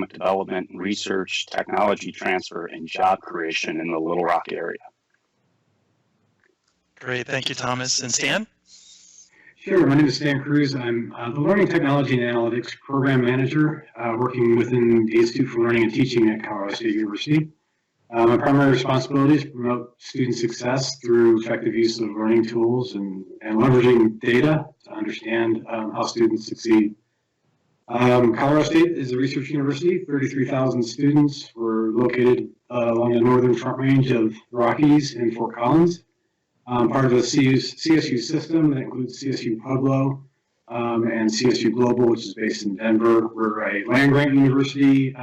economic development, research, technology transfer, and job creation in the Little Rock area. Great, thank you, Thomas. And Stan? Sure, my name is Stan Cruz. I'm the Learning Technology and Analytics Program Manager working within the Institute for Learning and Teaching at Colorado State University. My primary responsibility is to promote student success through effective use of learning tools and leveraging data to understand how students succeed. Colorado State is a research university, 33,000 students. We're located along the northern front range of the Rockies in Fort Collins. Part of a CSU system that includes CSU Pueblo and CSU Global, which is based in Denver. We're a land-grant university,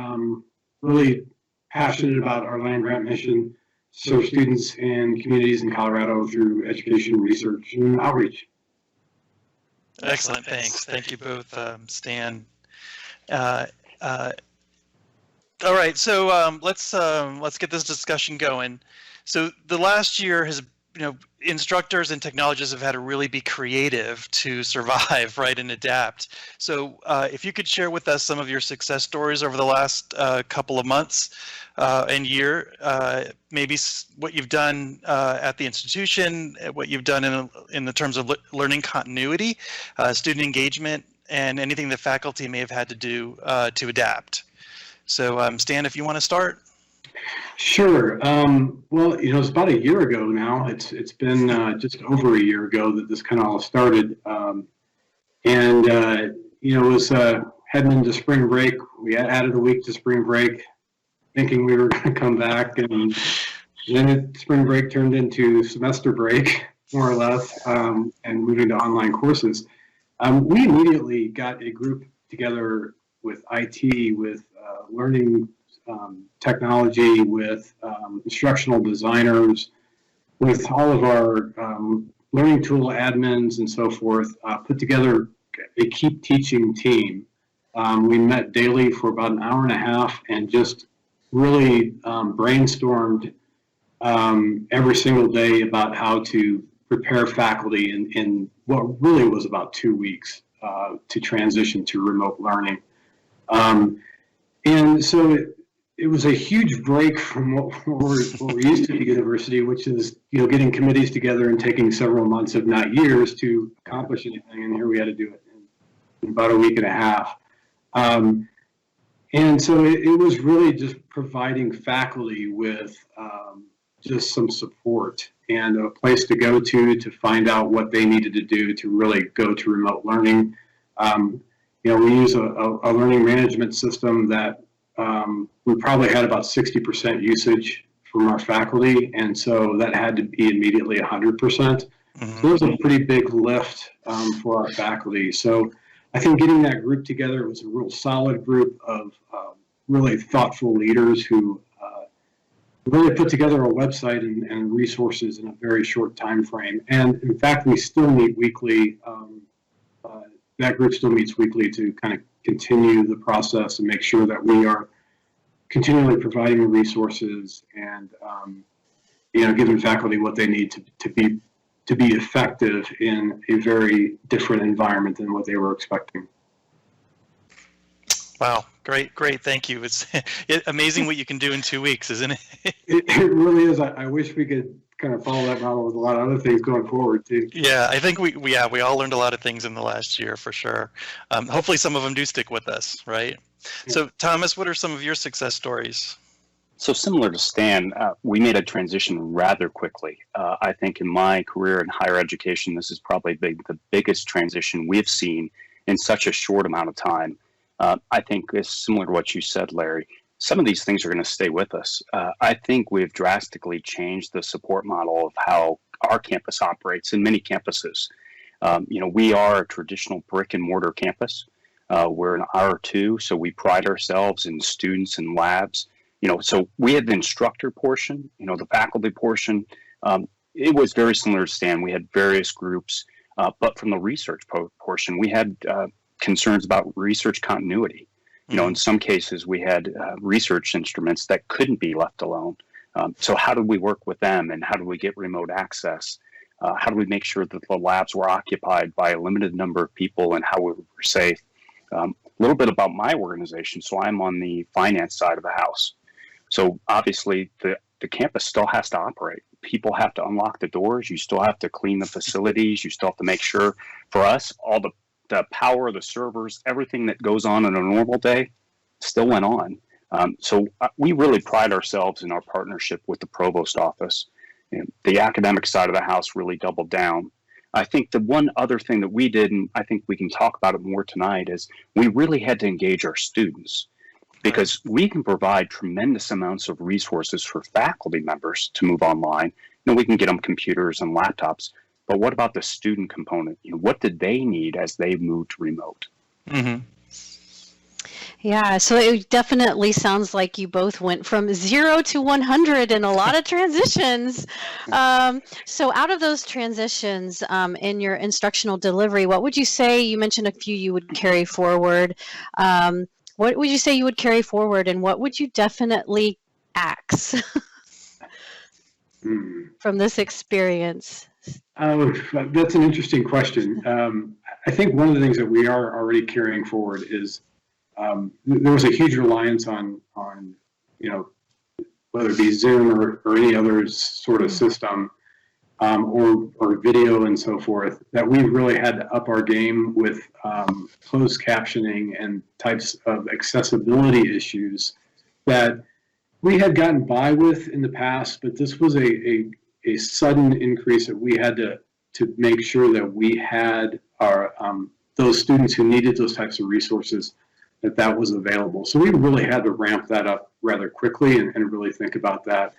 really passionate about our land-grant mission, serve students and communities in Colorado through education, research, and outreach. Excellent, thanks. Thank you both, Stan. All right, so let's get this discussion going. So the last year has, instructors and technologists have had to really be creative to survive, right, and adapt. So if you could share with us some of your success stories over the last couple of months and year, maybe what you've done at the institution, what you've done in the terms of learning continuity, student engagement, and anything the faculty may have had to do to adapt. So Stan, if you want to start. Sure. Well, it's about a year ago now. It's been just over a year ago that this kind of all started. It was heading into spring break. We added a week to spring break, thinking we were going to come back, and then spring break turned into semester break, more or less, and moving to online courses. We immediately got a group together with IT, with learning technology, with instructional designers, with all of our learning tool admins and so forth, put together a Keep Teaching team. We met daily for about an hour and a half and just really brainstormed every single day about how to prepare faculty in what really was about 2 weeks to transition to remote learning. And so it was a huge break from what we're used to at the university, which is getting committees together and taking several months, if not years, to accomplish anything. And here we had to do it in about a week and a half. And so it was really just providing faculty with just some support and a place to go to find out what they needed to do to really go to remote learning. We use a learning management system that we probably had about 60% usage from our faculty, and so that had to be immediately 100%. Mm-hmm. So it was a pretty big lift for our faculty. So I think getting that group together, it was a real solid group of really thoughtful leaders who really put together a website and resources in a very short time frame. And in fact, we still meet weekly. That group still meets weekly to kind of continue the process and make sure that we are continually providing the resources and giving faculty what they need to be effective in a very different environment than what they were expecting. Wow, great, thank you. It's amazing what you can do in 2 weeks, isn't it? It really is. I wish we could kind of follow that model with a lot of other things going forward too. Yeah, I think we all learned a lot of things in the last year for sure. Hopefully some of them do stick with us, right? Yeah. So Thomas, what are some of your success stories? So similar to Stan, we made a transition rather quickly. I think in my career in higher education, this is probably the biggest transition we've seen in such a short amount of time. I think it's similar to what you said, Larry. Some of these things are going to stay with us. I think we've drastically changed the support model of how our campus operates in many campuses. We are a traditional brick and mortar campus. We're an R2, so we pride ourselves in students and labs. So we had the instructor portion, the faculty portion. It was very similar to Stan. We had various groups, but from the research portion, we had concerns about research continuity. In some cases, we had research instruments that couldn't be left alone. So how did we work with them, and how do we get remote access? How do we make sure that the labs were occupied by a limited number of people, and how we were safe? little bit about my organization. So I'm on the finance side of the house. So obviously the campus still has to operate. People have to unlock the doors. You still have to clean the facilities. You still have to make sure, for us, all the power, the servers, everything that goes on in a normal day still went on. So we really pride ourselves in our partnership with the provost office. And the academic side of the house really doubled down. I think the one other thing that we did, and I think we can talk about it more tonight, is we really had to engage our students, because we can provide tremendous amounts of resources for faculty members to move online. We can get them computers and laptops, but what about the student component? What did they need as they moved remote? Mm-hmm. Yeah, so it definitely sounds like you both went from 0 to 100 in a lot of transitions. So out of those transitions in your instructional delivery, what would you say, you mentioned a few you would carry forward. What would you say you would carry forward, and what would you definitely axe from this experience? That's an interesting question. I think one of the things that we are already carrying forward is there was a huge reliance on whether it be Zoom or any other sort of system or video and so forth, that we really had to up our game with closed captioning and types of accessibility issues that we had gotten by with in the past, but this was a sudden increase that we had to make sure that we had our those students who needed those types of resources, that was available. So we really had to ramp that up rather quickly and really think about that.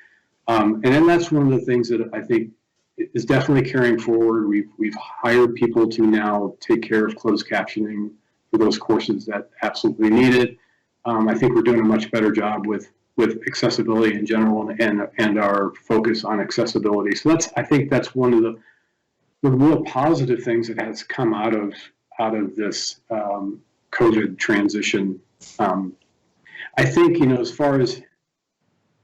And then that's one of the things that I think is definitely carrying forward. We've hired people to now take care of closed captioning for those courses that absolutely need it. I think we're doing a much better job with accessibility in general and our focus on accessibility. So I think that's one of the real positive things that has come out of this COVID transition. I think, as far as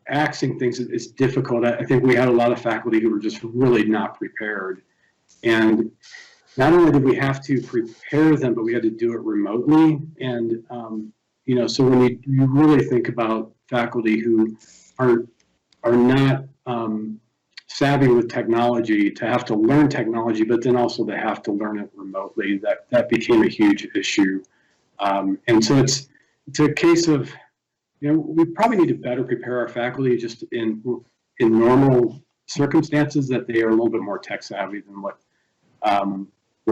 axing things, it's difficult. I think we had a lot of faculty who were just really not prepared. And not only did we have to prepare them, but we had to do it remotely. And, so when you really think about faculty who are not savvy with technology, to have to learn technology, but then also to have to learn it remotely, that became a huge issue. And so it's a case of, we probably need to better prepare our faculty just in normal circumstances, that they are a little bit more tech savvy than what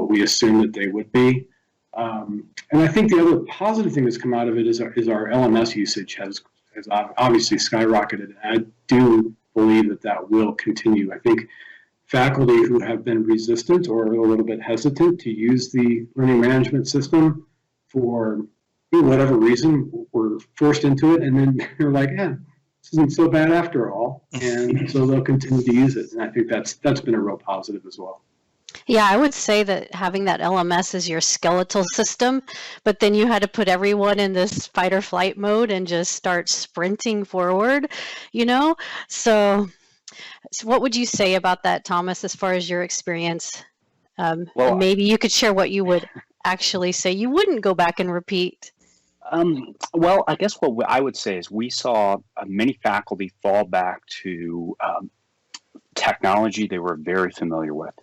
we assume that they would be. And I think the other positive thing that's come out of it is our LMS usage has obviously skyrocketed. I do believe that will continue. I think faculty who have been resistant or a little bit hesitant to use the learning management system for whatever reason were forced into it, and then they're like, this isn't so bad after all, and so they'll continue to use it. And I think that's been a real positive as well. Yeah, I would say that having that LMS is your skeletal system, but then you had to put everyone in this fight or flight mode and just start sprinting forward, So what would you say about that, Thomas, as far as your experience? And maybe you could share what you would actually say you wouldn't go back and repeat. Well, I guess what I would say is we saw many faculty fall back to technology they were very familiar with.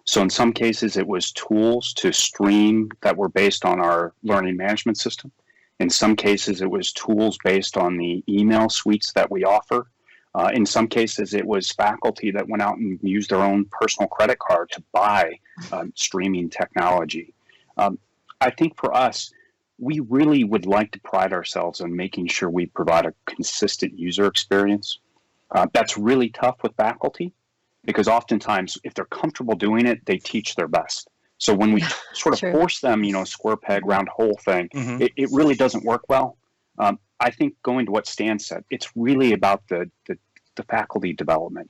So in some cases, it was tools to stream that were based on our learning management system. In some cases, it was tools based on the email suites that we offer. In some cases, it was faculty that went out and used their own personal credit card to buy streaming technology. I think for us, we really would like to pride ourselves on making sure we provide a consistent user experience. That's really tough with faculty, because oftentimes if they're comfortable doing it, they teach their best. So when we sort of force them, square peg, round hole thing, it really doesn't work well. I think going to what Stan said, it's really about the faculty development.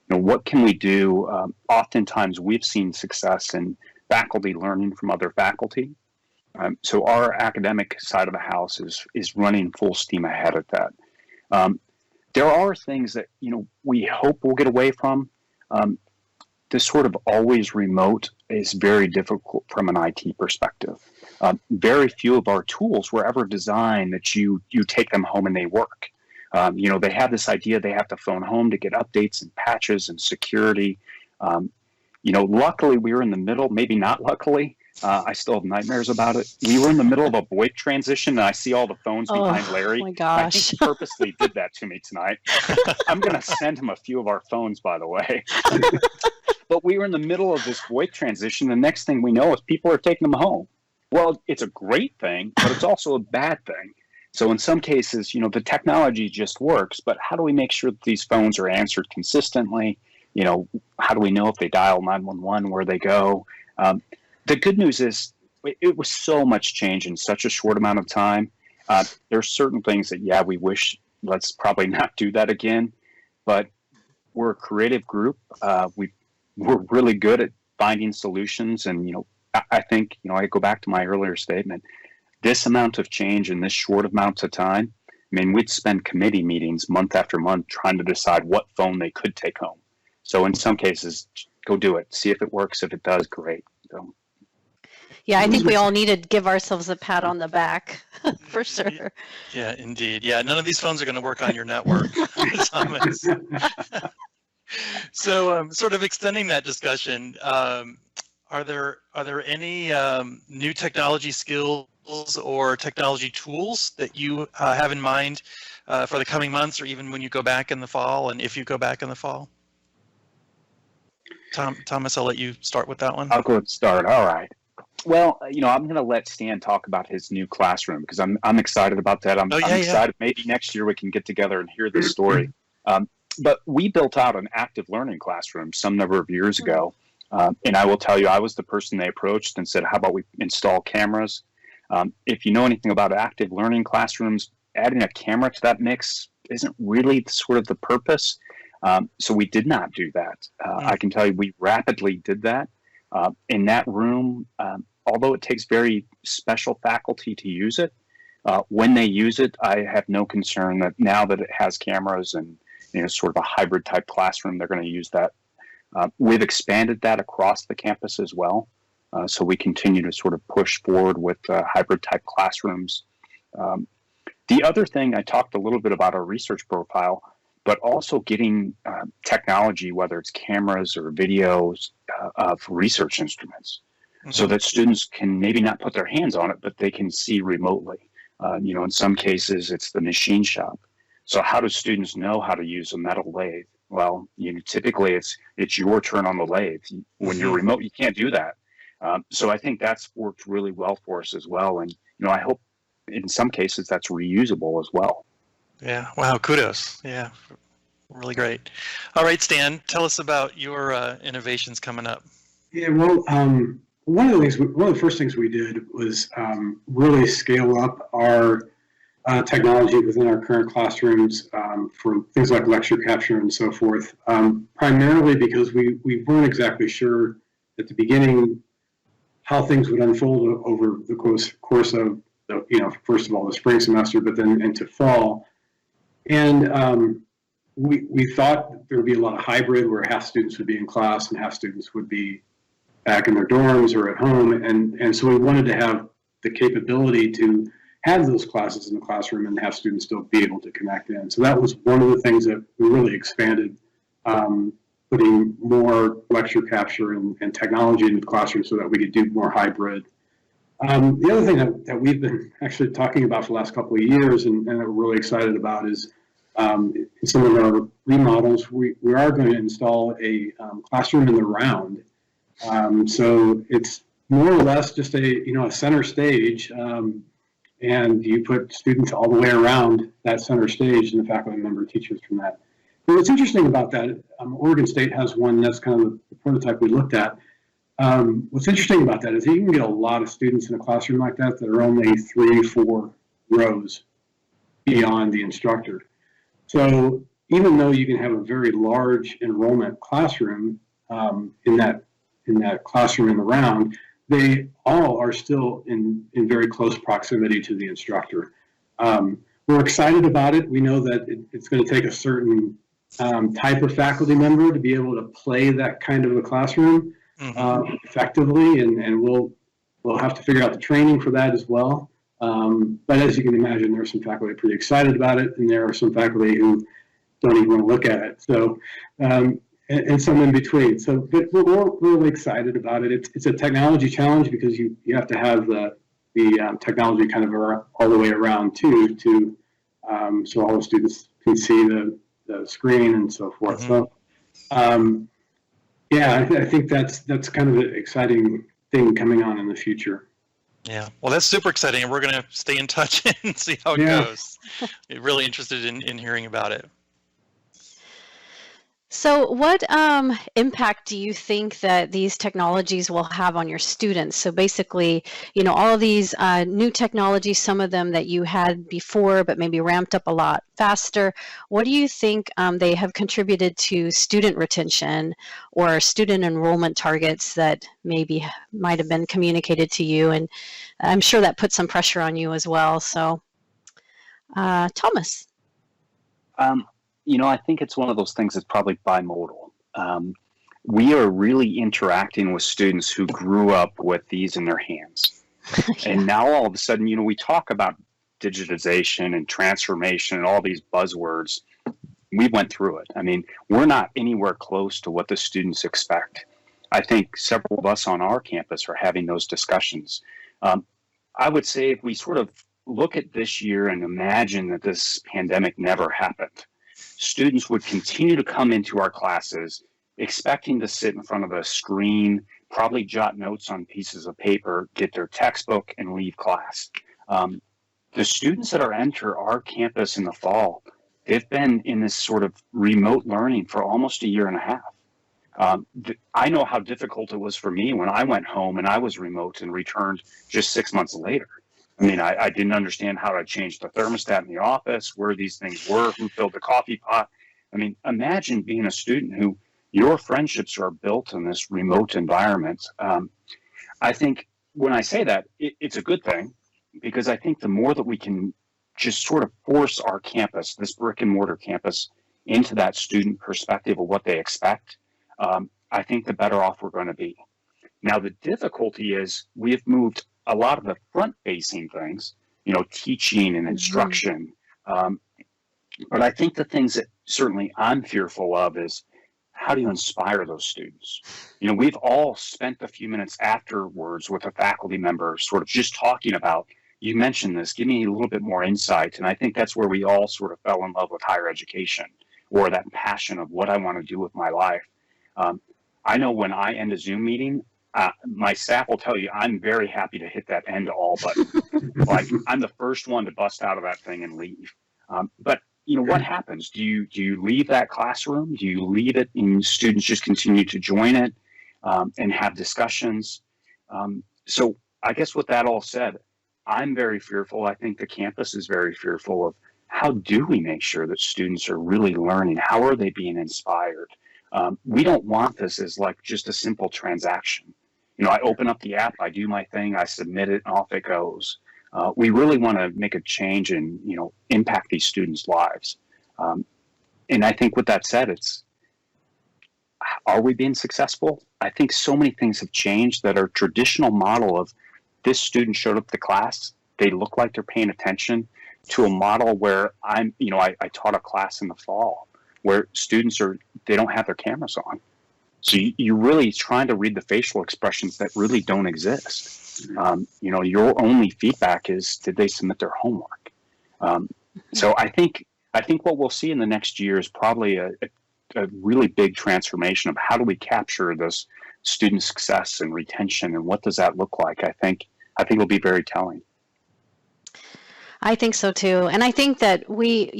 What can we do? Oftentimes we've seen success in faculty learning from other faculty. So our academic side of the house is running full steam ahead at that. There are things that, we hope we'll get away from. This sort of always remote is very difficult from an IT perspective. Very few of our tools were ever designed that you take them home and they work. They have this idea they have to phone home to get updates and patches and security. Luckily we were in the middle, maybe not luckily. I still have nightmares about it. We were in the middle of a VoIP transition, and I see all the phones behind Larry. Oh my gosh. I think he purposely did that to me tonight. I'm going to send him a few of our phones, by the way. But we were in the middle of this VoIP transition. The next thing we know is people are taking them home. Well, it's a great thing, but it's also a bad thing. So in some cases, the technology just works, but how do we make sure that these phones are answered consistently? How do we know if they dial 911, where they go? The good news is it was so much change in such a short amount of time. There's certain things that, we wish, let's probably not do that again, but we're a creative group. We're really good at finding solutions. And, I think, I go back to my earlier statement, this amount of change in this short amount of time, we'd spend committee meetings month after month trying to decide what phone they could take home. So in some cases, go do it. See if it works. If it does, great. So. Yeah, I think we all need to give ourselves a pat on the back for sure. Yeah, indeed. Yeah, none of these phones are going to work on your network. So, sort of extending that discussion, are there any new technology skills or technology tools that you have in mind for the coming months, or even when you go back in the fall, and if you go back in the fall? Thomas, I'll let you start with that one. I'll go ahead and start. All right. Well, I'm going to let Stan talk about his new classroom because I'm excited about that. I'm excited. Maybe next year we can get together and hear the story. But we built out an active learning classroom some number of years ago. And I will tell you, I was the person they approached and said, how about we install cameras? If you know anything about active learning classrooms, adding a camera to that mix isn't really sort of the purpose. So we did not do that. I can tell you we rapidly did that. In that room, although it takes very special faculty to use it, when they use it, I have no concern that now that it has cameras and sort of a hybrid type classroom, they're going to use that. We've expanded that across the campus as well. So we continue to sort of push forward with hybrid type classrooms. The other thing, I talked a little bit about our research profile, but also getting technology, whether it's cameras or videos of research instruments, so that students can maybe not put their hands on it, but they can see remotely. In some cases, it's the machine shop. So how do students know how to use a metal lathe? Well, typically it's your turn on the lathe. When you're remote, you can't do that. So I think that's worked really well for us as well. And, I hope in some cases that's reusable as well. Yeah. Wow. Kudos. Yeah. Really great. All right, Stan, tell us about your innovations coming up. Yeah. Well, one of the first things we did was really scale up our technology within our current classrooms for things like lecture capture and so forth, primarily because we weren't exactly sure at the beginning how things would unfold over the course of, first of all, the spring semester, but then into fall. And we thought there would be a lot of hybrid where half students would be in class and half students would be back in their dorms or at home. And so we wanted to have the capability to have those classes in the classroom and have students still be able to connect in. So that was one of the things that we really expanded, putting more lecture capture and technology into the classroom so that we could do more hybrid. The other thing that we've been actually talking about for the last couple of years and that we're really excited about is in some of our remodels, we are going to install a classroom in the round. So it's more or less just a center stage, and you put students all the way around that center stage and the faculty member teachers from that. But what's interesting about that, Oregon State has one that's kind of the prototype we looked at. What's interesting about that is you can get a lot of students in a classroom like that are only 3-4 rows beyond the instructor. So even though you can have a very large enrollment classroom in that classroom in the round, they all are still in very close proximity to the instructor. We're excited about it. We know that it's going to take a certain type of faculty member to be able to play that kind of a classroom effectively, and we'll we'll have to figure out the training for that as well. But as you can imagine, there are some faculty pretty excited about it, and there are some faculty who don't even want to look at it. So, and some in between. So, but we're really excited about it. It's a technology challenge because you have to have the technology kind of all the way around too, so all the students can see the screen and so forth. Mm-hmm. So, yeah, I think that's kind of an exciting thing coming on in the future. Yeah, well, that's super exciting, and we're going to stay in touch and see how it goes. Really interested in hearing about it. So what impact do you think that these technologies will have on your students? So basically, you know, all of these new technologies, some of them that you had before, but maybe ramped up a lot faster. What do you think they have contributed to student retention or student enrollment targets that maybe might have been communicated to you? And I'm sure that put some pressure on you as well. So Thomas. You know, I think it's one of those things that's probably bimodal. We are really interacting with students who grew up with these in their hands. Yeah. And now all of a sudden, you know, we talk about digitization and transformation and all these buzzwords. We went through it. I mean, we're not anywhere close to what the students expect. I think several of us on our campus are having those discussions. I would say if we sort of look at this year and imagine that this pandemic never happened, students would continue to come into our classes expecting to sit in front of a screen, probably jot notes on pieces of paper, get their textbook, and leave class. The students that are enter our campus in the fall, they've been in this sort of remote learning for almost a year and a half. I know how difficult it was for me when I went home and I was remote and returned just 6 months later. I mean, I didn't understand how to change the thermostat in the office, where these things were, who filled the coffee pot. I mean, imagine being a student who your friendships are built in this remote environment. I think when I say that, it's a good thing, because I think the more that we can just sort of force our campus, this brick and mortar campus, into that student perspective of what they expect, I think the better off we're going to be. Now, the difficulty is we have moved a lot of the front-facing things, you know, teaching and instruction. But I think the things that certainly I'm fearful of is, how do you inspire those students? You know, we've all spent a few minutes afterwards with a faculty member sort of just talking about, you mentioned this, give me a little bit more insight. And I think that's where we all sort of fell in love with higher education, or that passion of what I want to do with my life. I know when I end a Zoom meeting, my staff will tell you I'm very happy to hit that end all button. Like, I'm the first one to bust out of that thing and leave. But you know, what happens? Do you leave that classroom? Do you leave it and students just continue to join it and have discussions? So I guess with that all said, I'm very fearful. I think the campus is very fearful of, how do we make sure that students are really learning? How are they being inspired? We don't want this as like just a simple transaction. You know, I open up the app, I do my thing, I submit it, and off it goes. We really want to make a change and, you know, impact these students' lives. And I think with that said, are we being successful? I think so many things have changed that our traditional model of this student showed up to class, they look like they're paying attention, to a model where I taught a class in the fall where students they don't have their cameras on. So you're really trying to read the facial expressions that really don't exist. You know, your only feedback is, did they submit their homework? So I think what we'll see in the next year is probably a really big transformation of how do we capture this student success and retention, and what does that look like? I think it'll be very telling. I think so too. And I think that we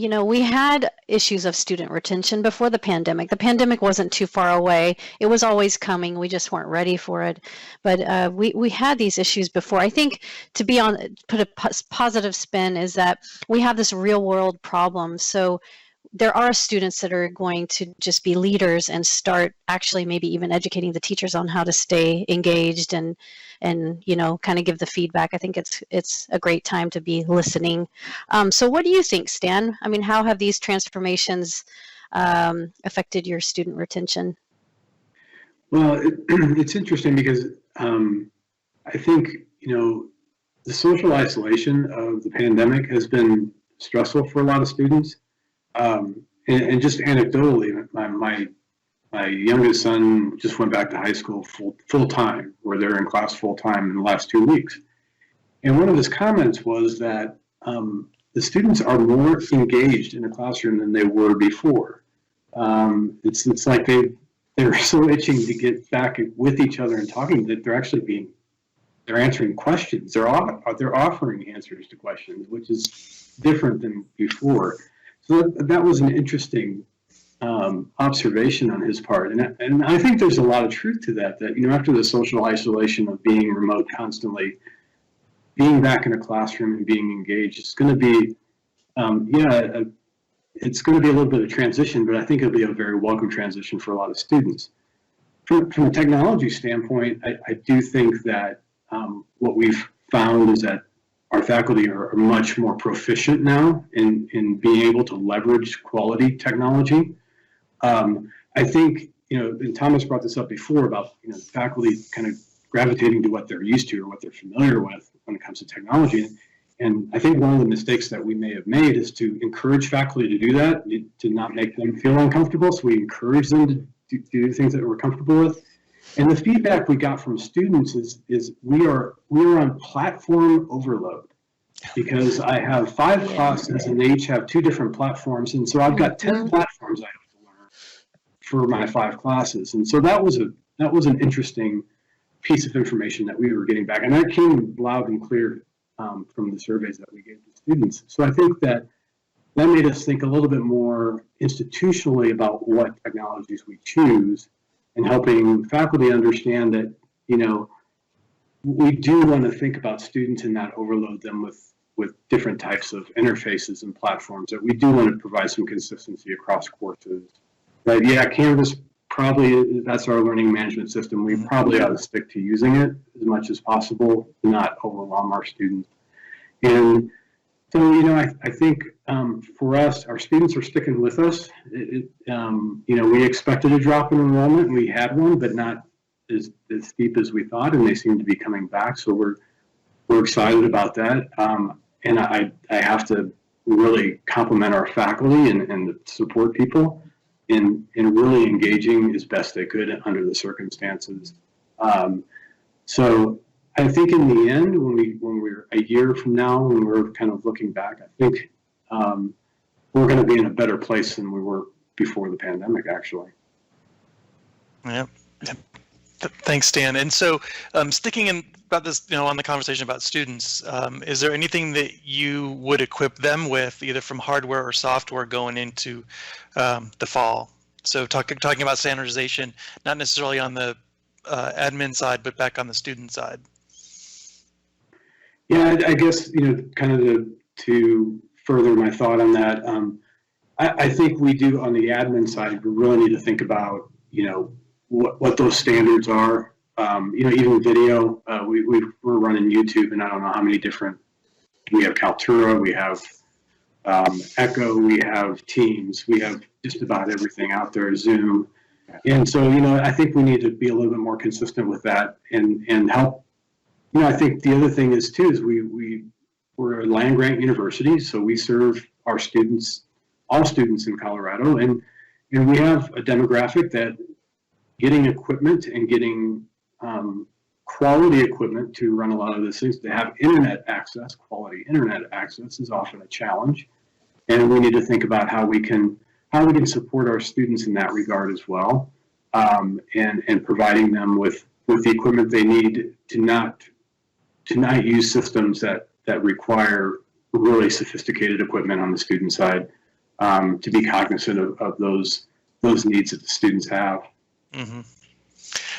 had issues of student retention before the pandemic. The pandemic wasn't too far away. It was always coming. We just weren't ready for it. But we had these issues before. I think put a positive spin is that we have this real world problem. So there are students that are going to just be leaders and start actually maybe even educating the teachers on how to stay engaged and you know, kind of give the feedback. I think it's a great time to be listening. So what do you think, Stan? I mean, how have these transformations affected your student retention? Well, it's interesting because I think, the social isolation of the pandemic has been stressful for a lot of students. And just anecdotally, my youngest son just went back to high school full time, where they're in class full time in the last 2 weeks. And one of his comments was that the students are more engaged in the classroom than they were before. It's like they're so itching to get back with each other and talking that they're answering questions. They're offering answers to questions, which is different than before. So that was an interesting observation on his part, and I think there's a lot of truth to that. That after the social isolation of being remote constantly, being back in a classroom and being engaged, it's going to be, it's going to be a little bit of transition, but I think it'll be a very welcome transition for a lot of students. From a technology standpoint, I do think that what we've found is that our faculty are much more proficient now in being able to leverage quality technology. I think, and Thomas brought this up before about, faculty kind of gravitating to what they're used to or what they're familiar with when it comes to technology. And I think one of the mistakes that we may have made is to encourage faculty to do that, to not make them feel uncomfortable. So we encourage them to do things that we're comfortable with. And the feedback we got from students is we are on platform overload, because I have 5 classes and they each have 2 different platforms. And so I've got 10 platforms I have to learn for my 5 classes. And so that was an interesting piece of information that we were getting back. And that came loud and clear from the surveys that we gave to students. So I think that made us think a little bit more institutionally about what technologies we choose, and helping faculty understand that, we do want to think about students and not overload them with different types of interfaces and platforms, that we do want to provide some consistency across courses. But yeah, Canvas, probably that's our learning management system. We probably ought to stick to using it as much as possible, not overwhelm our students. And so, I think for us, our students are sticking with us. We expected a drop in enrollment, and we had one, but not as steep as we thought, and they seem to be coming back. So we're excited about that. And I have to really compliment our faculty and the support people in really engaging as best they could under the circumstances. So I think in the end, when we're a year from now, when we're kind of looking back, I think we're going to be in a better place than we were before the pandemic, actually. Yeah. Thanks, Stan. And so, sticking in about this, on the conversation about students, is there anything that you would equip them with, either from hardware or software, going into the fall? So, talking about standardization, not necessarily on the admin side, but back on the student side. Yeah, I guess kind of to further my thought on that, I think we do on the admin side. We really need to think about what those standards are. Even video, we're running YouTube, and I don't know how many different. We have Kaltura, we have Echo, we have Teams, we have just about everything out there, Zoom, and so I think we need to be a little bit more consistent with that and help. I think the other thing is we're a land grant university, so we serve our students, all students in Colorado, and we have a demographic that getting equipment and getting quality equipment to run a lot of these things, to have internet access, quality internet access, is often a challenge, and we need to think about how we can support our students in that regard as well, and providing them with the equipment they need to not use systems that require really sophisticated equipment on the student side, to be cognizant of those needs that the students have. Mm-hmm.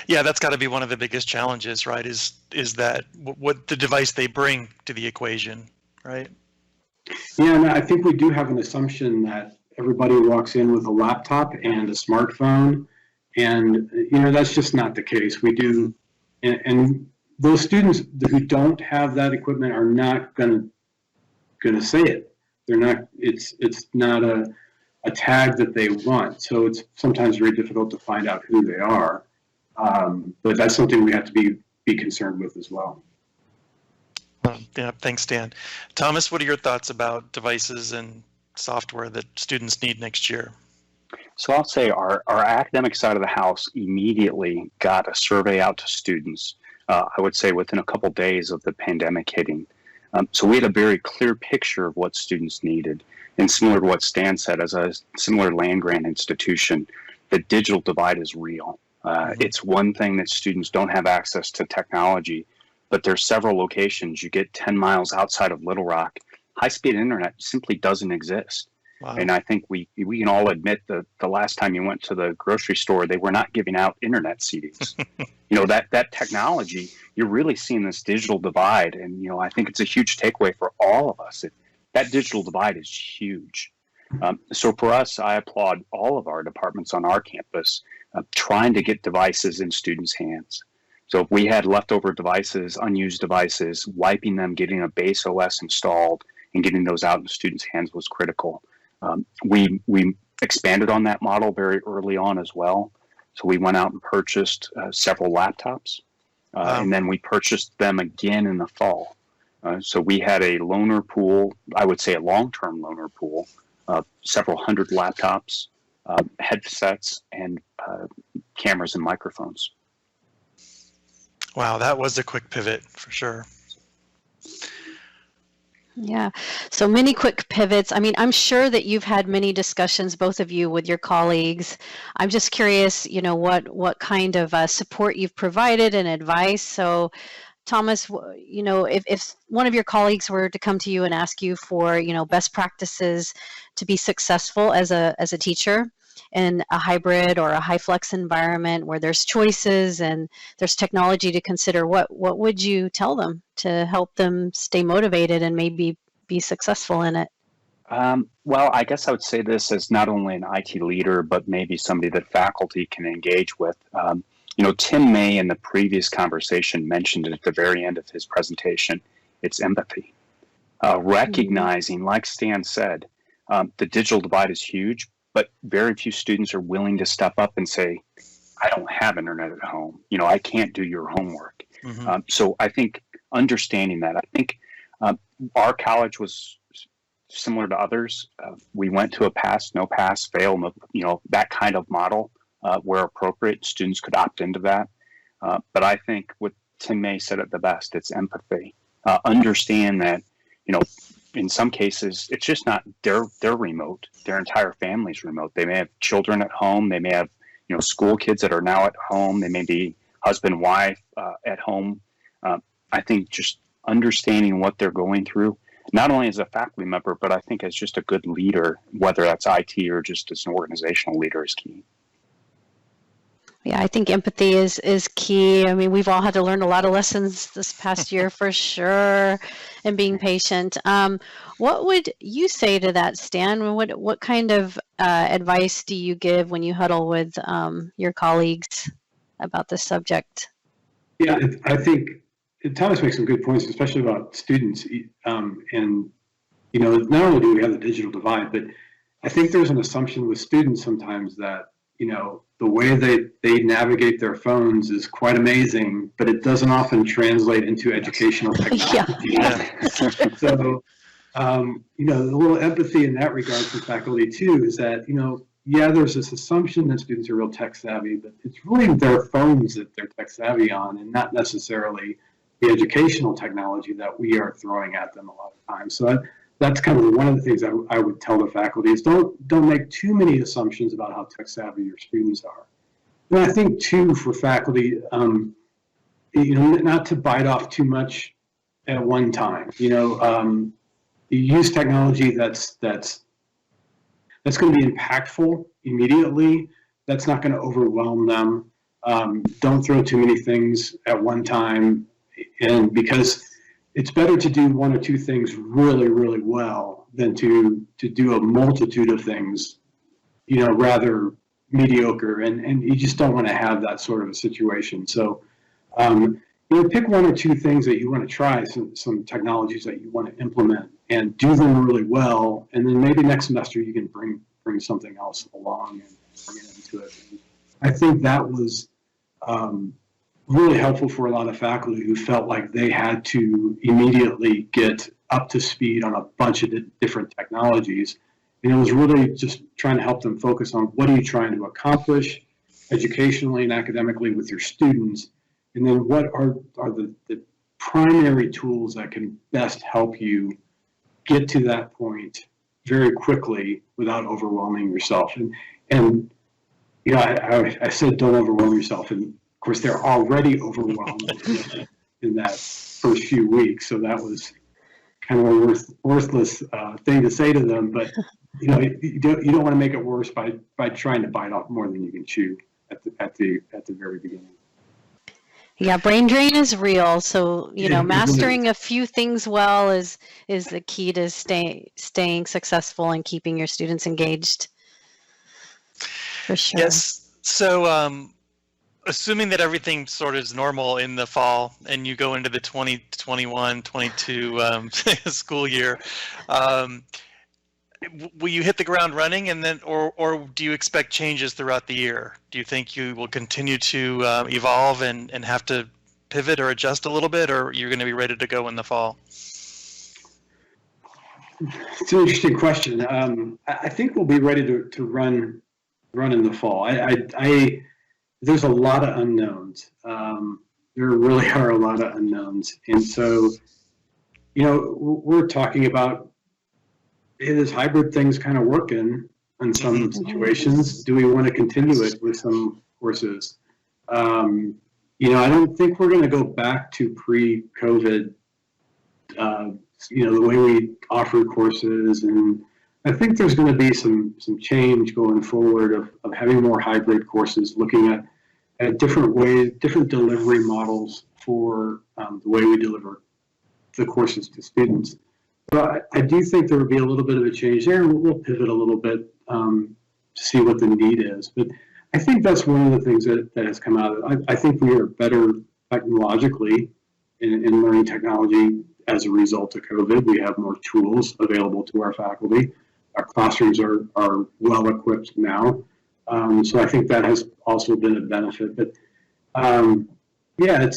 Yeah, that's got to be one of the biggest challenges, right? Is that what the device they bring to the equation, right? Yeah, and I think we do have an assumption that everybody walks in with a laptop and a smartphone, and that's just not the case. We do, and those students who don't have that equipment are not gonna say it. They're not. It's not a tag that they want. So it's sometimes very difficult to find out who they are. But that's something we have to be concerned with as well. Yeah, thanks, Dan. Thomas, what are your thoughts about devices and software that students need next year? So I'll say our academic side of the house immediately got a survey out to students, I would say within a couple days of the pandemic hitting. So we had a very clear picture of what students needed. And similar to what Stan said, as a similar land-grant institution, the digital divide is real. It's one thing that students don't have access to technology, but there's several locations. You get 10 miles outside of Little Rock, high-speed internet simply doesn't exist. Wow. And I think we can all admit that the last time you went to the grocery store, they were not giving out internet CDs. That technology, you're really seeing this digital divide. And, I think it's a huge takeaway for all of us. That digital divide is huge. So for us, I applaud all of our departments on our campus trying to get devices in students' hands. So if we had leftover devices, unused devices, wiping them, getting a base OS installed, and getting those out in students' hands was critical. We expanded on that model very early on as well. So we went out and purchased several laptops, and then we purchased them again in the fall. So we had a loaner pool, I would say a long-term loaner pool, several hundred laptops, headsets, and cameras and microphones. Wow, that was a quick pivot for sure. Yeah, so many quick pivots. I mean, I'm sure that you've had many discussions, both of you, with your colleagues. I'm just curious, what kind of support you've provided and advice. So, Thomas, if one of your colleagues were to come to you and ask you for, best practices to be successful as a teacher in a hybrid or a high flex environment where there's choices and there's technology to consider, what would you tell them to help them stay motivated and maybe be successful in it? Well, I guess I would say this as not only an IT leader, but maybe somebody that faculty can engage with. Tim May in the previous conversation mentioned it at the very end of his presentation. It's empathy. Recognizing, like Stan said, the digital divide is huge, but very few students are willing to step up and say, I don't have internet at home. I can't do your homework. Mm-hmm. So I think understanding that, I think our college was similar to others. We went to a pass, no pass, fail, no, that kind of model where appropriate, students could opt into that. But I think what Tim May said it the best, it's empathy. Understand that, in some cases, it's just not they're remote. Their entire family's remote. They may have children at home. They may have, school kids that are now at home. They may be husband, wife at home. I think just understanding what they're going through, not only as a faculty member, but I think as just a good leader, whether that's IT or just as an organizational leader, is key. Yeah, I think empathy is key. I mean, we've all had to learn a lot of lessons this past year for sure, and being patient. What would you say to that, Stan? What kind of advice do you give when you huddle with your colleagues about this subject? Yeah, I think Thomas makes some good points, especially about students. And not only do we have the digital divide, but I think there's an assumption with students sometimes that the way they navigate their phones is quite amazing, but it doesn't often translate into educational technology. Yeah. So, a little empathy in that regard for faculty too is that, there's this assumption that students are real tech savvy, but it's really their phones that they're tech savvy on and not necessarily the educational technology that we are throwing at them a lot of times. So that's kind of one of the things I would tell the faculty is don't make too many assumptions about how tech savvy your students are. And I think too for faculty, not to bite off too much at one time. You use technology that's going to be impactful immediately. That's not going to overwhelm them. Don't throw too many things at one time, and because it's better to do one or two things really, really well than to do a multitude of things, rather mediocre. And you just don't want to have that sort of a situation. So, pick one or two things that you want to try, some technologies that you want to implement, and do them really well. And then maybe next semester you can bring something else along and bring it into it. And I think that was really helpful for a lot of faculty who felt like they had to immediately get up to speed on a bunch of different technologies. And it was really just trying to help them focus on what are you trying to accomplish educationally and academically with your students, and then what are the primary tools that can best help you get to that point very quickly without overwhelming yourself. And you know, I said don't overwhelm yourself, and of course they're already overwhelmed in that first few weeks, so that was kind of a worthless thing to say to them. But you know, you don't want to make it worse by trying to bite off more than you can chew at the very beginning. Yeah, brain drain is real. So, you know, mastering a few things well is the key to staying successful and keeping your students engaged. For sure. Yes. So, assuming that everything sort of is normal in the fall and you go into the 2021-22 school year, will you hit the ground running, and then, or do you expect changes throughout the year? Do you think you will continue to evolve and have to pivot or adjust a little bit, or you're going to be ready to go in the fall? It's an interesting question. I think we'll be ready to run in the fall. There's a lot of unknowns. There really are a lot of unknowns, and so, you know, we're talking about, hey, this hybrid thing's kind of working in some situations. Do we want to continue it with some courses? You know, I don't think we're going to go back to pre-COVID, you know, the way we offer courses. And I think there's going to be some change going forward of having more hybrid courses, looking at different ways, different delivery models for the way we deliver the courses to students. But I do think there will be a little bit of a change there, and we'll pivot a little bit to see what the need is. But I think that's one of the things that has come out of it. I think we are better technologically in learning technology as a result of COVID. We have more tools available to our faculty. Our classrooms are well equipped now. So I think that has also been a benefit. But yeah,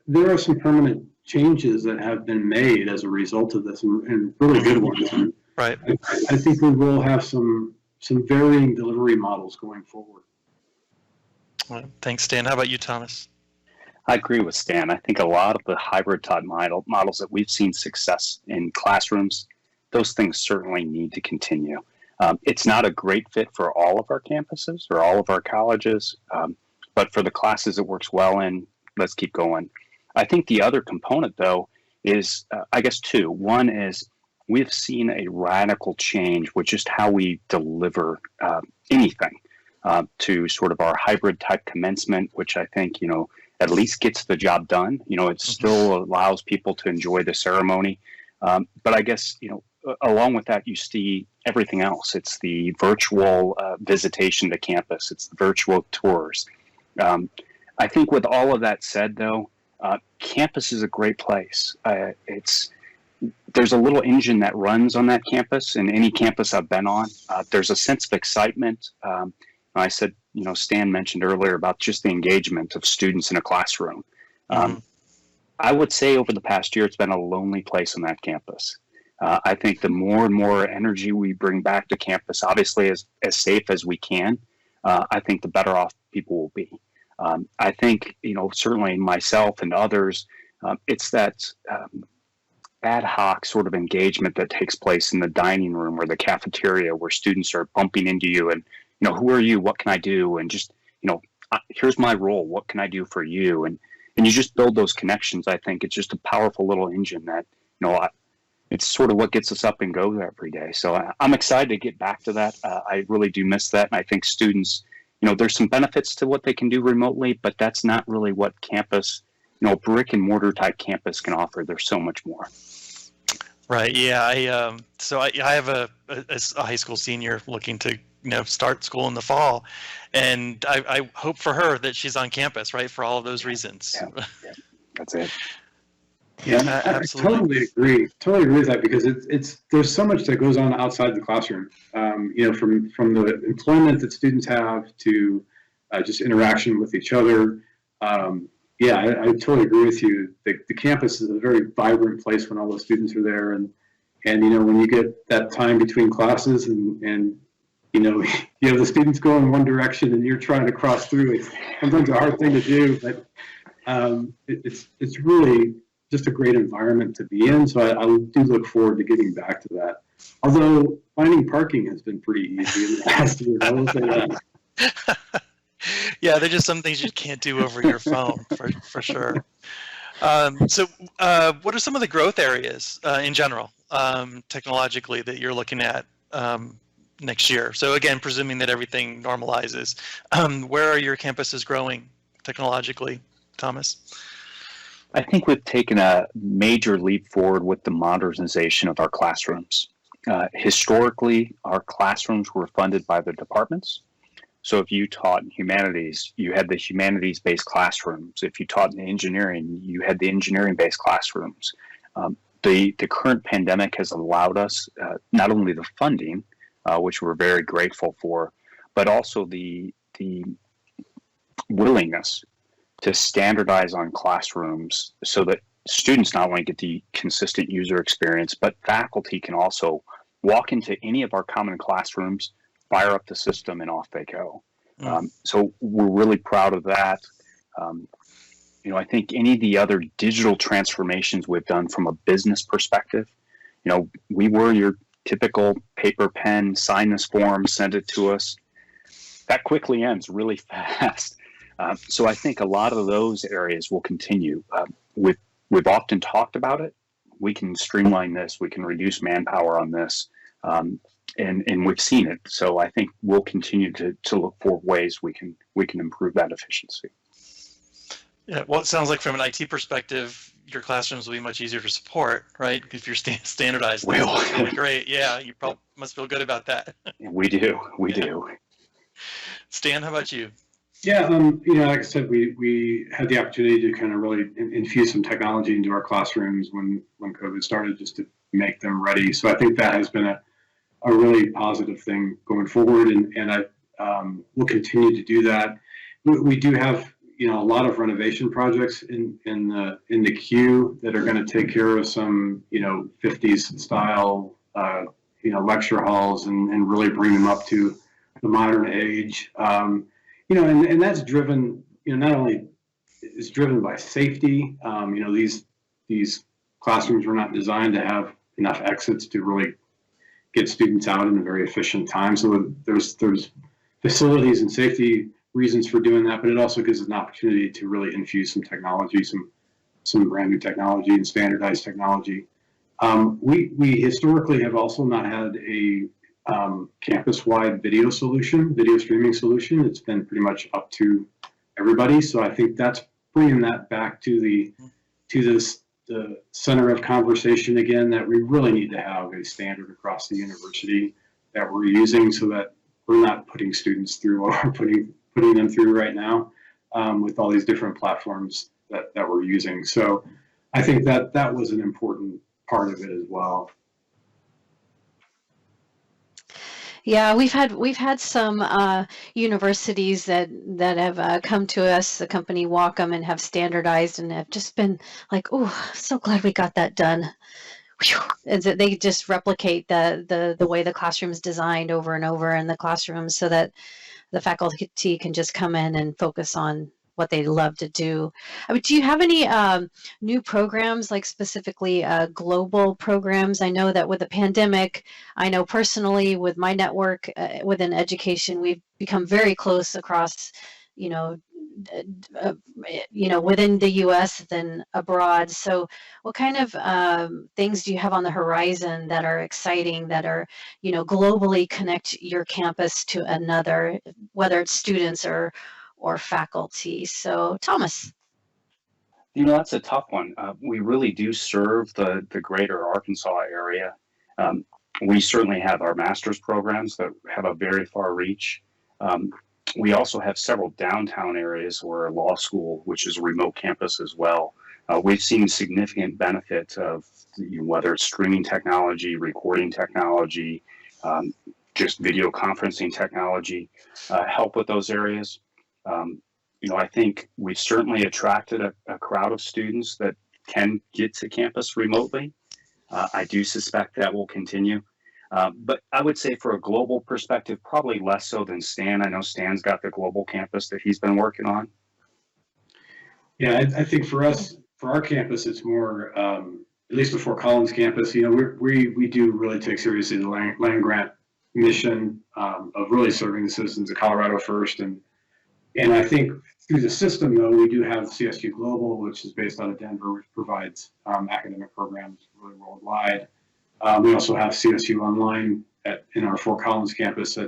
there are some permanent changes that have been made as a result of this, and really good ones. And right. I think we will have some varying delivery models going forward. Well, thanks, Stan. How about you, Thomas? I agree with Stan. I think a lot of the hybrid type models that we've seen success in classrooms, those things certainly need to continue. It's not a great fit for all of our campuses or all of our colleges, but for the classes it works well in, let's keep going. I think the other component, though, is, I guess, two. One is we've seen a radical change with just how we deliver anything to sort of our hybrid type commencement, which I think, you know, at least gets the job done. You know, it still allows people to enjoy the ceremony. But I guess, you know, along with that, you see everything else. It's the virtual visitation to campus. It's the virtual tours. I think with all of that said, though, campus is a great place. There's a little engine that runs on that campus, and any campus I've been on, there's a sense of excitement. I said, you know, Stan mentioned earlier about just the engagement of students in a classroom. I would say over the past year, it's been a lonely place on that campus. I think the more and more energy we bring back to campus, obviously as safe as we can, I think the better off people will be. I think, you know, certainly myself and others, it's that ad hoc sort of engagement that takes place in the dining room or the cafeteria where students are bumping into you and, you know, who are you? What can I do? And just, you know, here's my role. What can I do for you? And you just build those connections. I think it's just a powerful little engine that, you know, it's sort of what gets us up and goes every day. So I'm excited to get back to that. I really do miss that. And I think students, you know, there's some benefits to what they can do remotely, but that's not really what campus, you know, brick and mortar type campus can offer. There's so much more. Right. Yeah. I have a high school senior looking to, you know, start school in the fall, and I hope for her that she's on campus, right, for all of those reasons. Yeah. That's it. Yeah, absolutely. I totally agree with that, because there's so much that goes on outside the classroom. You know, from the employment that students have to just interaction with each other. Yeah, I totally agree with you. The campus is a very vibrant place when all the students are there, and you know, when you get that time between classes and you know, you have the students go in one direction and you're trying to cross through. It's sometimes a hard thing to do, but it's really just a great environment to be in. So I do look forward to getting back to that. Although finding parking has been pretty easy in the last year, I will say that. Yeah, they're just some things you can't do over your phone for sure. So what are some of the growth areas in general, technologically, that you're looking at next year? So again, presuming that everything normalizes, where are your campuses growing technologically, Thomas? I think we've taken a major leap forward with the modernization of our classrooms. Historically, our classrooms were funded by the departments. So if you taught in humanities, you had the humanities-based classrooms. If you taught in engineering, you had the engineering-based classrooms. The current pandemic has allowed us not only the funding, which we're very grateful for, but also the willingness to standardize on classrooms so that students not only get the consistent user experience, but faculty can also walk into any of our common classrooms, fire up the system, and off they go. So we're really proud of that. You know, I think any of the other digital transformations we've done from a business perspective, you know, we were your typical paper, pen, sign this form, send it to us. That quickly ends really fast. So I think a lot of those areas will continue. We've often talked about it. We can streamline this. We can reduce manpower on this. And we've seen it. So I think we'll continue to look for ways we can improve that efficiency. Yeah, well, it sounds like from an IT perspective, your classrooms will be much easier to support, right? If you're standardized, that's really great. Yeah, you probably must feel good about that. We do. We do. Stan, how about you? Yeah, you know, like I said, we had the opportunity to kind of really infuse some technology into our classrooms when COVID started, just to make them ready. So I think that has been a really positive thing going forward, and I will continue to do that. We do have, you know, a lot of renovation projects in the queue that are going to take care of some, you know, 50s style, you know, lecture halls and really bring them up to the modern age. You know, and that's driven, you know, not only is driven by safety. You know, these classrooms were not designed to have enough exits to really get students out in a very efficient time. So there's facilities and safety reasons for doing that, but it also gives us an opportunity to really infuse some technology, some brand new technology and standardized technology. We historically have also not had a campus-wide video streaming solution. It's been pretty much up to everybody. So I think that's bringing that back to the center of conversation again, that we really need to have a standard across the university that we're using, so that we're not putting students through what we're putting them through right now with all these different platforms that we're using. So I think that was an important part of it as well. Yeah, we've had some universities that have come to us, the company Wacom, and have standardized and have just been like, oh, so glad we got that done. Whew. And so they just replicate the way the classroom is designed over and over in the classroom, so that the faculty can just come in and focus on what they love to do. I mean, do you have any new programs, like specifically global programs? I know that with the pandemic, I know personally with my network within education, we've become very close across, within the U.S. than abroad. So what kind of things do you have on the horizon that are exciting, that are, globally connect your campus to another, whether it's students or faculty? So Thomas. That's a tough one. We really do serve the greater Arkansas area. We certainly have our master's programs that have a very far reach. We also have several downtown areas where law school, which is a remote campus as well. We've seen significant benefit of whether it's streaming technology, recording technology, just video conferencing technology, help with those areas. I think we've certainly attracted a crowd of students that can get to campus remotely. I do suspect that will continue. But I would say for a global perspective, probably less so than Stan. I know Stan's got the global campus that he's been working on. Yeah, I think for us, for our campus, it's more, at least the Fort Collins campus, we do really take seriously the land grant mission of really serving the citizens of Colorado first. And I think through the system, though, we do have CSU Global, which is based out of Denver, which provides academic programs really worldwide. We also have CSU Online in our Fort Collins campus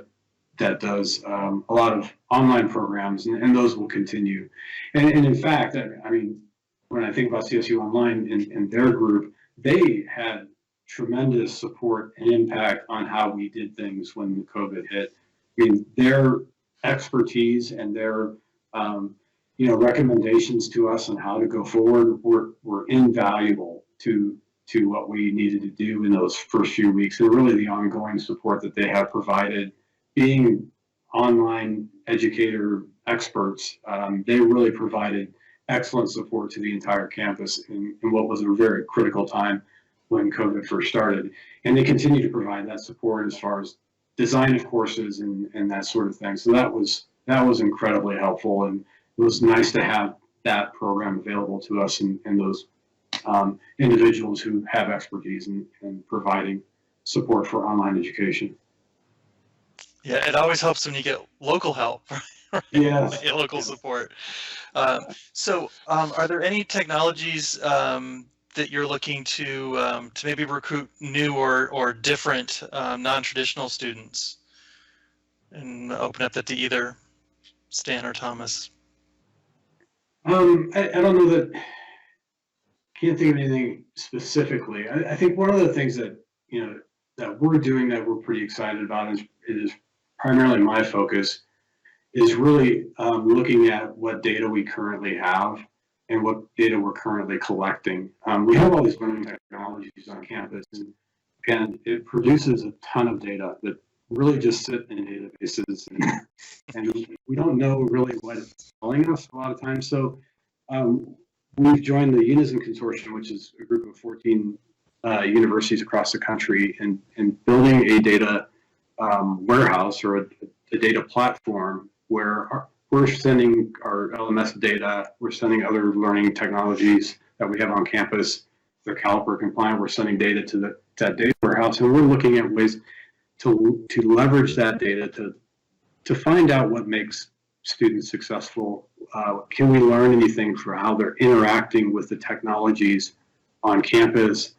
that does a lot of online programs, and those will continue. And in fact, I mean, when I think about CSU Online and their group, they had tremendous support and impact on how we did things when COVID hit. I mean, their expertise and their recommendations to us on how to go forward were invaluable to what we needed to do in those first few weeks, and really the ongoing support that they have provided. Being online educator experts, they really provided excellent support to the entire campus in what was a very critical time when COVID first started. And they continue to provide that support as far as design of courses and that sort of thing. So that was incredibly helpful, and it was nice to have that program available to us and those individuals who have expertise in providing support for online education. Yeah, it always helps when you get local help, right? Yeah. Local support. So are there any technologies that you're looking to maybe recruit new or different non-traditional students? And open up that to either Stan or Thomas. I don't know that, can't think of anything specifically. I think one of the things that we're doing that we're pretty excited about is primarily my focus is really looking at what data we currently have and what data we're currently collecting. We have all these learning technologies on campus, and it produces a ton of data that really just sit in databases, and we don't know really what it's telling us a lot of times. So we've joined the Unison Consortium, which is a group of 14 universities across the country, and building a data warehouse or a data platform where we're sending our LMS data, we're sending other learning technologies that we have on campus, they're Caliper compliant, we're sending data to that data warehouse, and we're looking at ways to leverage that data to find out what makes students successful. Can we learn anything for how they're interacting with the technologies on campus?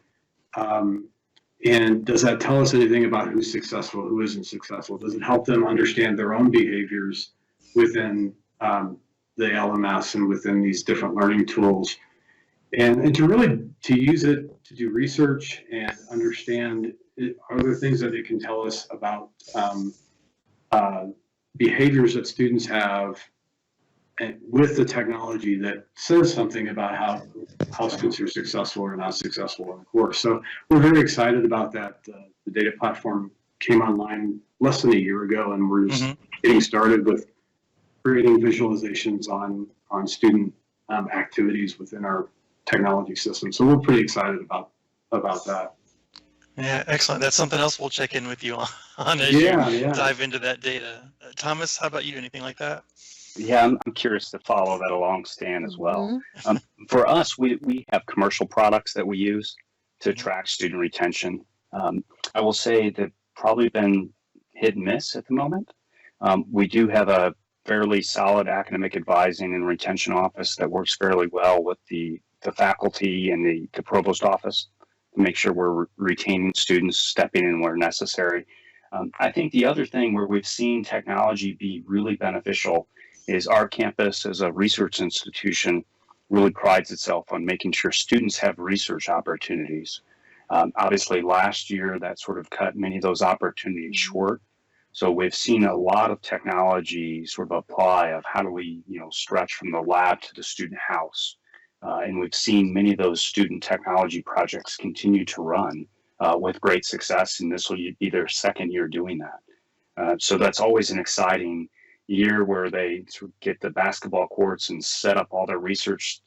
And does that tell us anything about who's successful, who isn't successful? Does it help them understand their own behaviors within the LMS and within these different learning tools? And to use it to do research and understand, are there things that it can tell us about behaviors that students have and with the technology that says something about how students are successful or not successful in the course. So we're very excited about that. The data platform came online less than a year ago, and we're just getting started with creating visualizations on student activities within our technology system. So we're pretty excited about that. Yeah, excellent. That's something else we'll check in with you on as you dive into that data. Thomas, how about you? Anything like that? Yeah, I'm curious to follow that along, Stan, as well. For us, we have commercial products that we use to track student retention. I will say that probably been hit and miss at the moment. We do have a fairly solid academic advising and retention office that works fairly well with the faculty and the provost office to make sure we're retaining students, stepping in where necessary. I think the other thing where we've seen technology be really beneficial is our campus as a research institution really prides itself on making sure students have research opportunities. Obviously, last year that sort of cut many of those opportunities short. So we've seen a lot of technology sort of apply of how do we, stretch from the lab to the student house. And we've seen many of those student technology projects continue to run with great success, and this will be their second year doing that. So that's always an exciting year where they sort of get the basketball courts and set up all their research,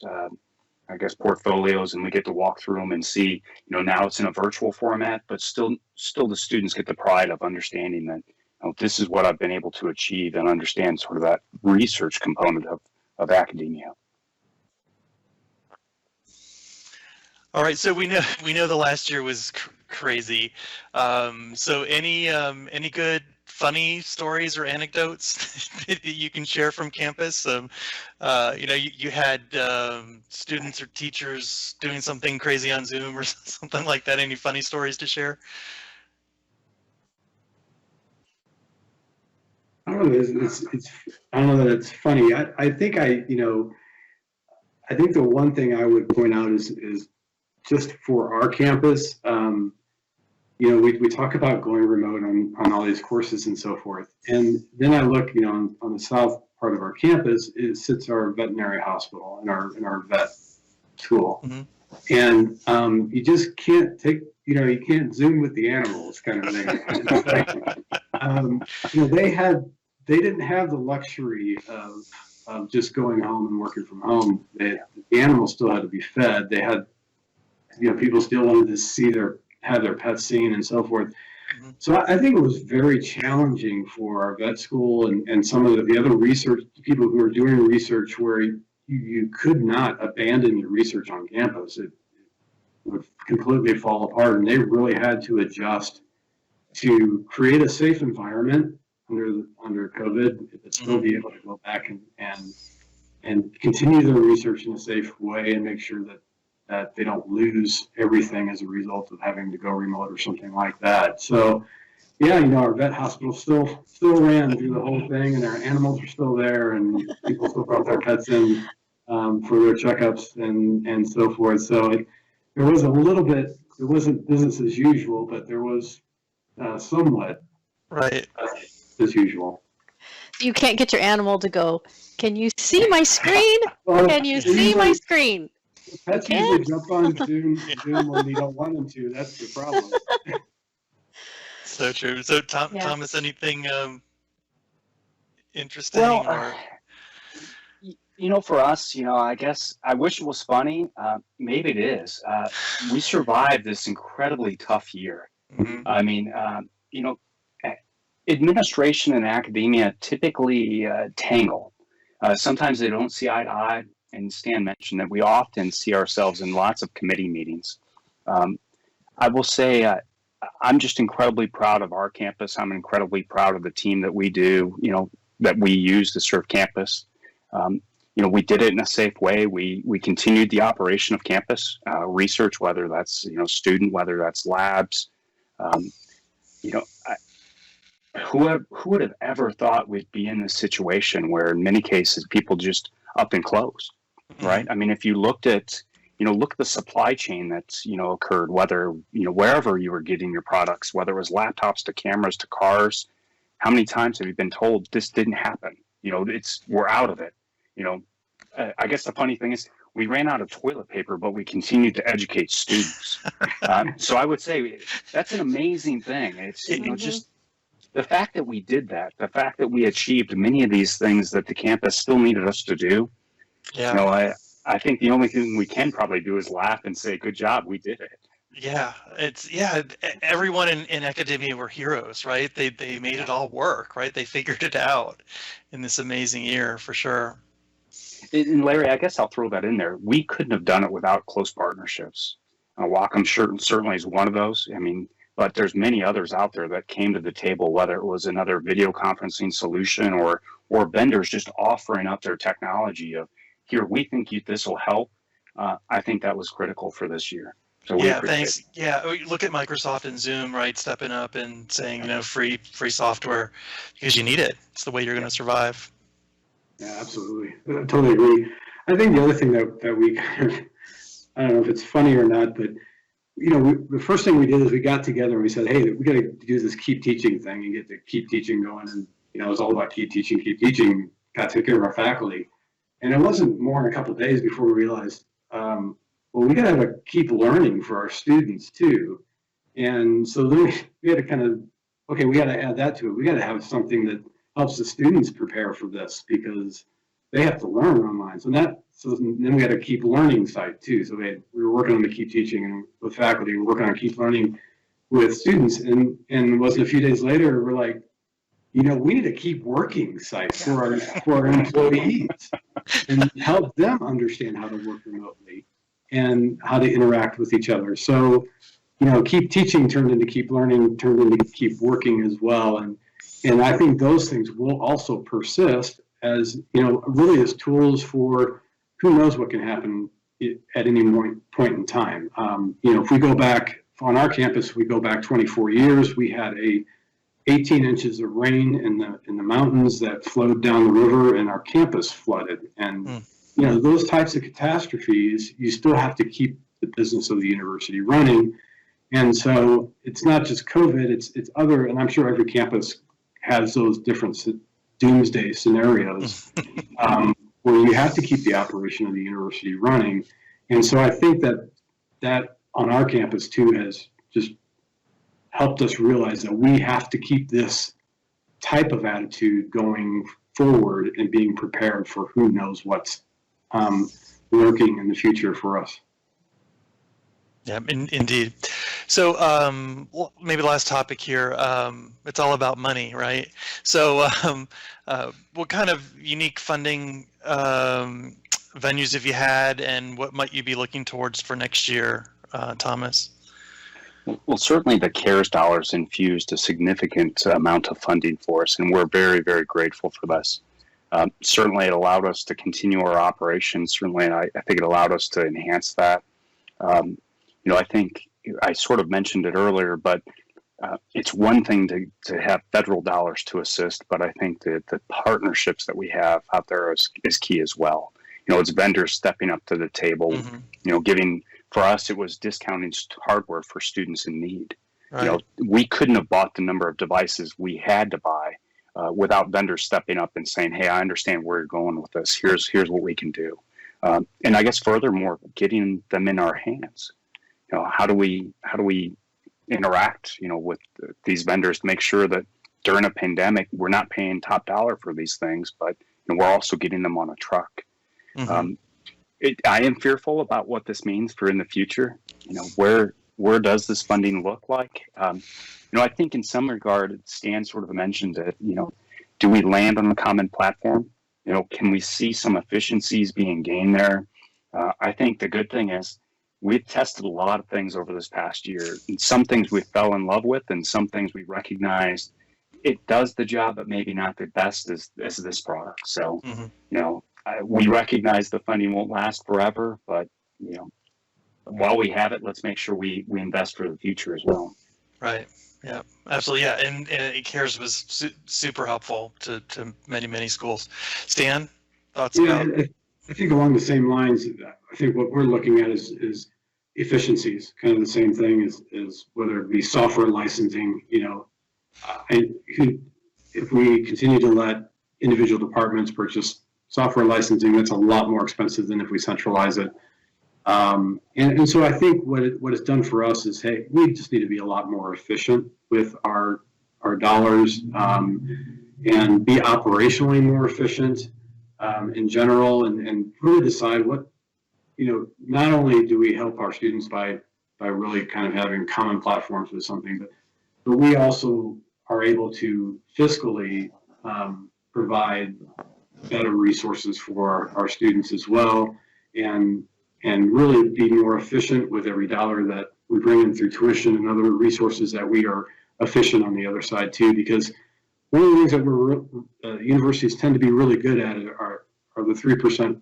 I guess, portfolios, and we get to walk through them and see, now it's in a virtual format, but still the students get the pride of understanding that, this is what I've been able to achieve, and understand sort of that research component of academia. All right, so we know the last year was crazy. So any good funny stories or anecdotes that you can share from campus? You had students or teachers doing something crazy on Zoom or something like that. Any funny stories to share? I don't know. I don't know that it's funny. I think I think the one thing I would point out is just for our campus. We talk about going remote on all these courses and so forth. And then I look, on the south part of our campus, it sits our veterinary hospital and our vet school. Mm-hmm. And you just can't you can't Zoom with the animals kind of thing. They didn't have the luxury of just going home and working from home. The animals still had to be fed. They had, people still wanted to have their pets seen and so forth. Mm-hmm. So I think it was very challenging for our vet school and some of the other research people who are doing research where you could not abandon your research on campus. It would completely fall apart, and they really had to adjust to create a safe environment under COVID, but still be able to go back and continue their research in a safe way and make sure that they don't lose everything as a result of having to go remote or something like that. So, yeah, our vet hospital still ran through the whole thing, and our animals are still there, and people still brought their pets in for their checkups and so forth. So there was a little bit. It wasn't business as usual, but there was somewhat right as usual. You can't get your animal to go, can you see my screen? Can you see my screen? Pets usually jump on Zoom when you don't want them to. That's the problem. So true. So Thomas, anything interesting? Well, for us, I guess I wish it was funny. Maybe it is. We survived this incredibly tough year. Mm-hmm. I mean, administration and academia typically tangle. Sometimes they don't see eye to eye. And Stan mentioned that we often see ourselves in lots of committee meetings. I will say I'm just incredibly proud of our campus. I'm incredibly proud of the team that we do, that we use to serve campus. We did it in a safe way. We continued the operation of campus research, whether that's, student, whether that's labs. Who would have ever thought we'd be in this situation where in many cases people just up and close, right? I mean, if you looked at, look at the supply chain that's, occurred, whether, wherever you were getting your products, whether it was laptops to cameras to cars, how many times have you been told this didn't happen? We're out of it. I guess the funny thing is we ran out of toilet paper, but we continued to educate students. So I would say that's an amazing thing. It's, just the fact that we did that, the fact that we achieved many of these things that the campus still needed us to do. Yeah. I think the only thing we can probably do is laugh and say, good job, we did it. Yeah, everyone in academia were heroes, right? They made it all work, right? They figured it out in this amazing year for sure. And Larry, I guess I'll throw that in there. We couldn't have done it without close partnerships. Wacom certainly is one of those. I mean, but there's many others out there that came to the table, whether it was another video conferencing solution or vendors just offering up their technology of, here, we think this will help. I think that was critical for this year. So thanks. Yeah, look at Microsoft and Zoom, right, stepping up and saying, free software because you need it. It's the way you're going to survive. Yeah, absolutely. I totally agree. I think the other thing that we kind of, I don't know if it's funny or not, but the first thing we did is we got together and we said, hey, we got to do this keep teaching thing and get the keep teaching going. And, it was all about keep teaching, got to take care of our faculty. And it wasn't more than a couple of days before we realized, well, we got to have a keep learning for our students too. And so then we had to kind of, okay, we got to add that to it. We got to have something that helps the students prepare for this because they have to learn online. So then we had a keep learning site too. So we were working on the keep teaching and with faculty, we were working on keep learning with students. And it wasn't a few days later, we're like, we need a keep working site for our employees and help them understand how to work remotely and how to interact with each other. So, keep teaching turned into keep learning, turned into keep working as well. And I think those things will also persist as, really as tools for who knows what can happen at any point in time. If we go back on our campus, we go back 24 years, we had 18 inches of rain in the mountains that flowed down the river and our campus flooded. And, those types of catastrophes, you still have to keep the business of the university running. And so it's not just COVID, it's other, and I'm sure every campus has those different doomsday scenarios where you have to keep the operation of the university running. And so I think that on our campus too has just helped us realize that we have to keep this type of attitude going forward and being prepared for who knows what's lurking in the future for us. Yeah, indeed. So maybe last topic here. It's all about money, right? So what kind of unique funding venues have you had, and what might you be looking towards for next year, Thomas? Well, certainly the CARES dollars infused a significant amount of funding for us, and we're very, very grateful for this. Certainly it allowed us to continue our operations. Certainly I think it allowed us to enhance that. I think I sort of mentioned it earlier, but it's one thing to have federal dollars to assist, but I think that the partnerships that we have out there is key as well. It's vendors stepping up to the table, giving, for us, it was discounting hardware for students in need. Right. We couldn't have bought the number of devices we had to buy without vendors stepping up and saying, hey, I understand where you're going with this. Here's what we can do. And I guess furthermore, getting them in our hands. How do we interact, with these vendors to make sure that during a pandemic, we're not paying top dollar for these things, but we're also getting them on a truck. Mm-hmm. I am fearful about what this means for in the future. Where does this funding look like? I think in some regard, Stan sort of mentioned it, do we land on a common platform? Can we see some efficiencies being gained there? I think the good thing is we've tested a lot of things over this past year. And some things we fell in love with, and some things we recognized it does the job, but maybe not the best as this product. So, we recognize the funding won't last forever, but while we have it, let's make sure we invest for the future as well. Right. Yeah, absolutely. Yeah. And CARES was super helpful to many schools. Stan, thoughts about? I think along the same lines, I think what we're looking at is efficiencies, kind of the same thing as whether it be software licensing. If we continue to let individual departments purchase software licensing, that's a lot more expensive than if we centralize it. And so I think what it's done for us is, hey, we just need to be a lot more efficient with our dollars and be operationally more efficient in general, and really decide what, not only do we help our students by really kind of having common platforms with something, but we also are able to fiscally provide better resources for our students as well, and really be more efficient with every dollar that we bring in through tuition and other resources, that we are efficient on the other side too. Because one of the things that universities tend to be really good at are the 3%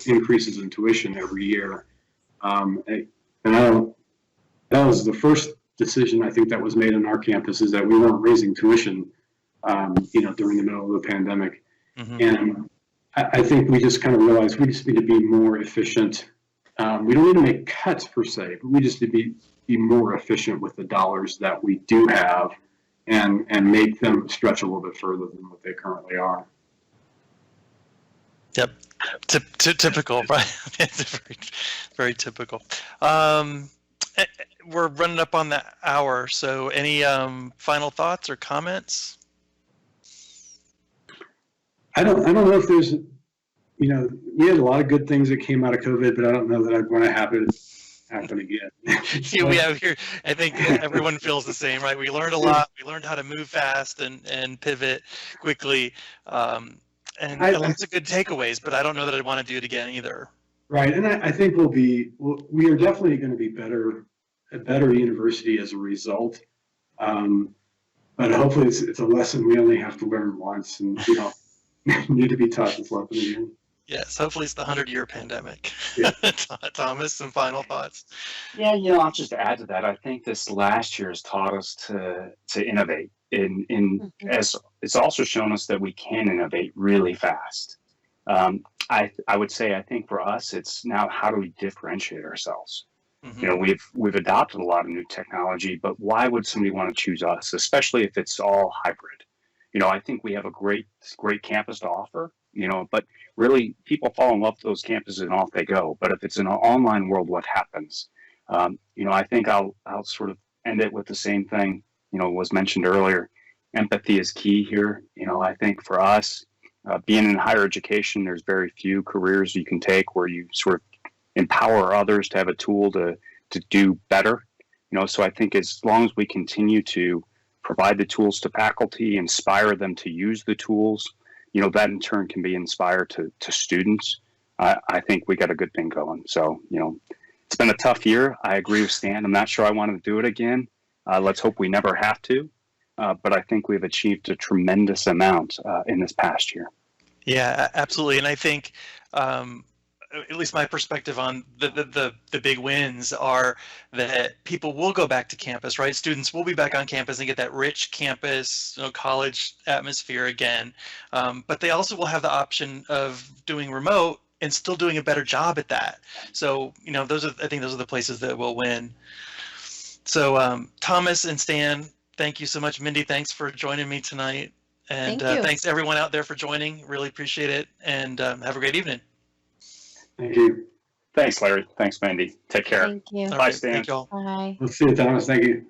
increases in tuition every year. And that was the first decision I think that was made on our campus, is that we weren't raising tuition during the middle of the pandemic. Mm-hmm. And I think we just kind of realized we just need to be more efficient. We don't need to make cuts per se, but we just need to be more efficient with the dollars that we do have, and make them stretch a little bit further than what they currently are. Yep, typical, right? It's very typical. We're running up on the hour, so any final thoughts or comments? I don't know if there's, we had a lot of good things that came out of COVID, but I don't know that I'd want to have it happen again. Yeah, we have here. I think everyone feels the same, right? We learned a lot. We learned how to move fast and pivot quickly, and lots of good takeaways. But I don't know that I'd want to do it again either. Right, and I think we are definitely going to be a better university as a result. But hopefully it's a lesson we only have to learn once, and we don't need to be taught this lesson again. Yes, hopefully it's the 100-year pandemic. Yeah. Thomas, some final thoughts? Yeah, I'll just add to that. I think this last year has taught us to innovate. As it's also shown us that we can innovate really fast. I would say, I think for us, it's now how do we differentiate ourselves? Mm-hmm. We've adopted a lot of new technology, but why would somebody want to choose us, especially if it's all hybrid? I think we have a great campus to offer, but really people fall in love with those campuses and off they go. But if it's in an online world, what happens? I think I'll sort of end it with the same thing, was mentioned earlier. Empathy is key here. I think for us, being in higher education, there's very few careers you can take where you sort of empower others to have a tool to do better. So I think as long as we continue to provide the tools to faculty, inspire them to use the tools, that in turn can be inspired to students. I think we got a good thing going. So, it's been a tough year. I agree with Stan. I'm not sure I want to do it again. Let's hope we never have to. But I think we've achieved a tremendous amount in this past year. Yeah, absolutely. And I think, at least my perspective on the big wins are that people will go back to campus, right? Students will be back on campus and get that rich campus, college atmosphere again. But they also will have the option of doing remote and still doing a better job at that. So, I think those are the places that will win. So, Thomas and Stan, thank you so much. Mindy, thanks for joining me tonight. And thanks to everyone out there for joining. Really appreciate it. And have a great evening. Thank you. Thanks, Larry. Thanks, Mandy. Take care. Thank you. Bye, Stan. Thank you all. Bye. Let's see you, Thomas. Thank you.